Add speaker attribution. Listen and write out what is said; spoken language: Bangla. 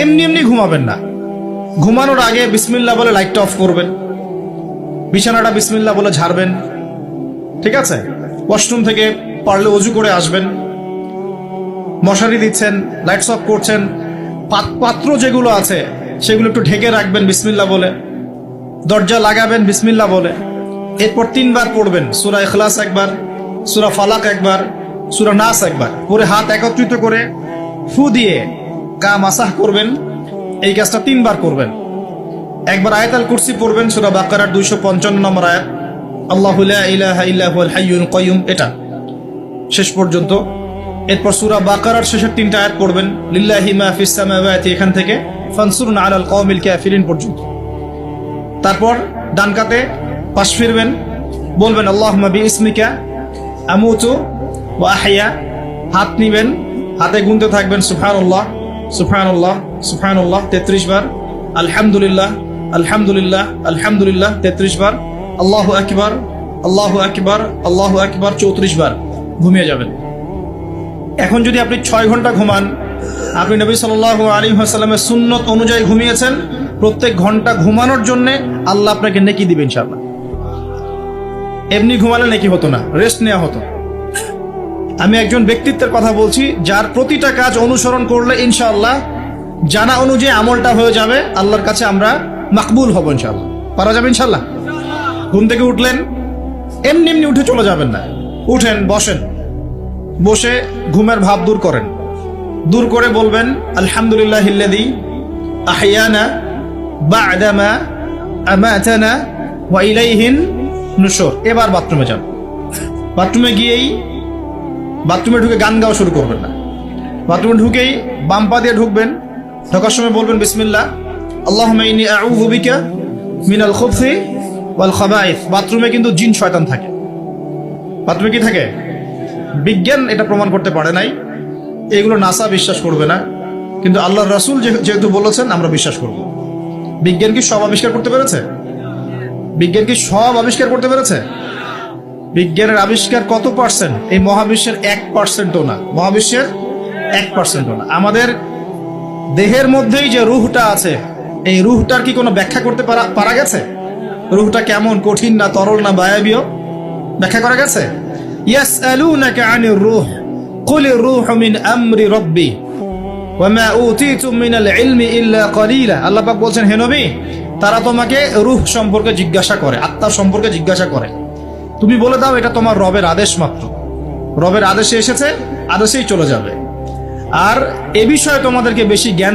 Speaker 1: এমনি এমনি ঘুমাবেন না। ঘুমানোর আগে বিসমিল্লাহ বলে লাইটটা অফ করবেন, বিছানাটা বিসমিল্লাহ বলে ঝাড়বেন, ঠিক আছে? ওয়াশরুম থেকে পারলে অজু করে আসবেন। মশারি দিচ্ছেন, লাইটস অফ করছেন, পাত্র যেগুলো আছে সেগুলো একটু ঢেকে রাখবেন বিসমিল্লাহ বলে, দরজা লাগাবেন বিসমিল্লাহ বলে। এরপর 3 বার পড়বেন সূরা ইখলাস একবার, সূরা ফালাক একবার, সূরা নাস একবার, পরে হাত একত্রিত করে ফু দিয়ে গা মাসাহ করবেন। এই কাজটা 3 বার করবেন। একবার আয়াতুল কুরসি পড়বেন, সূরা বাকারার 255 নম্বর আয়াত, আল্লাহু লা ইলাহা ইল্লা হুয়াল হাইয়ুল কাইয়ুম, এটা শেষ পর্যন্ত। এরপর সূরা বাকারার শেষের 3টা আয়াত পড়বেন, লিল্লাহি মা ফিস সামাওয়াতি, এখান থেকে ফানসুরনা আলাল কওমিল কাফিরিন পর্যন্ত। তারপর ডান কাতে পাশ ফিরবেন, বলবেন আল্লাহুম্মা বিইসমিকা আমুতু ওয়া আহইয়া। হাত নিবেন, হাতে গুনতে থাকবেন সুবহানাল্লাহ সুবহানাল্লাহ সুবহানাল্লাহ 33 বার, আলহামদুলিল্লাহ আলহামদুলিল্লাহ আলহামদুলিল্লাহ 33 বার, আল্লাহু আকবার আল্লাহু আকবার আল্লাহু আকবার 34 বার। ঘুমিয়ে যাবেন। এখন যদি আপনি 6 ঘন্টা ঘুমান, আপনি নবী সাল্লাল্লাহু আলাইহি ওয়াসাল্লামের সুন্নত অনুযায়ী ঘুমিয়েছেন, প্রত্যেক ঘন্টা ঘুমানোর জন্য আল্লাহ আপনাকে নেকি দিবেন ইনশাআল্লাহ। এমনি ঘুমালে নেকি হতো না, রেস্ট নেওয়া হতো। আমি একজন ব্যক্তিত্বের কথা বলছি, যার প্রতিটা কাজ অনুসরণ করলে ইনশাআল্লাহ জানা অনুযায়ী আমলটা হয়ে যাবে, আল্লাহর কাছে আমরা মাকবুল হব ইনশাআল্লাহ। পারা যাবে ইনশাআল্লাহ। ঘুম থেকে উঠলেন, এমনি এমনি উঠে চলে যাবেন না। উঠেন, বসেন, বসে ঘুমের ভাব দূর করেন, দূর করে বলবেন আলহামদুলিল্লাহিল্লাযী আহইয়ানা বা'দা মা আমাতানা ওয়া ইলাইহিন নুশুর। এবার বাথরুমে যান। বাথরুমে গিয়েই বাথরুমে ঢুকে গান গাওয়া শুরু করবেন না। বাথরুমে ঢুকেই বাম পা দিয়ে ঢুকবেন, ঢোকার সময় বলবেন বিসমিল্লাহ আল্লাহুম্মা ইন্নী আউযু বিকা মিনাল খুবসি ওয়াল খাবাইস। বাথরুমে কিন্তু জিন শয়তান থাকে। বাথরুমে কি থাকে? বিজ্ঞান এটা প্রমাণ করতে পারে নাই, এগুলো নাসা বিশ্বাস করবে না, কিন্তু আল্লাহর রাসূল যেহেতু বলেছেন আমরা বিশ্বাস করব। বিজ্ঞান কি সব আবিষ্কার করতে পেরেছে? বিজ্ঞান কি সব আবিষ্কার করতে পেরেছে? বিজ্ঞানের আবিষ্কার কত পার্সেন্ট? এই মহাবিশ্বের 1%ও না। মহাবিশ্বের 1%ও না। আমাদের দেহের মধ্যেই যে রূহটা আছে, এই রূহটার কি কোনো ব্যাখ্যা করতে পারা গেছে? রূহটা কেমন, কঠিন না তরল না বায়াবীয়, ব্যাখ্যা করা গেছে? ইয়াসআলুনাকা আনির রূহ কুলির রূহু মিন আমরি রাব্বি ওয়া মা উতীতুম মিনাল ইলমি ইল্লা কলিলা। আল্লাহ পাক বলছেন, হে নবী, তারা তোমাকে রূহ সম্পর্কে জিজ্ঞাসা করে, আত্মা সম্পর্কে জিজ্ঞাসা করে, তুমি বলে দাও এটা তোমার রবের আদেশ মাত্র। রবের আদেশে এসেছে, আদেশেই চলে যাবে। আর এ বিষয়ে তোমাদেরকে বেশি জ্ঞান